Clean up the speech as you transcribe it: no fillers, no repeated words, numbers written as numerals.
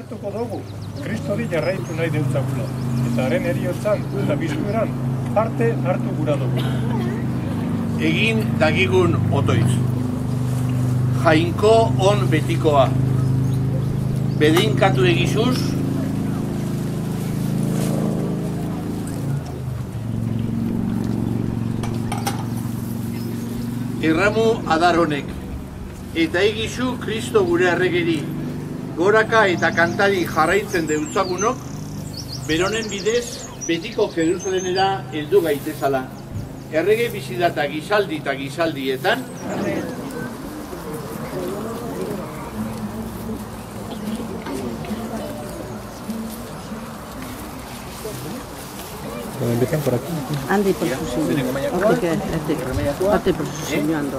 hartuko dugu, Kristodi jarraitu nahi deutzagula, eta haren heriotzan eta bizkueran parte hartu gura dugu. Egin dagigun otoitz. Jainko on betikoa. Bedeinkatu egizuz, erramu adar honek, eta egizu Kristo gure arregeri, goraka eta kantari jarraitzen deutzagunok, beronen bidez betiko Jerusalenera heldu gaitezala. Errege bizidata gizaldi eta gizaldietan, Empiezan por aquí. Ande por su señor. Ate por su señor ando.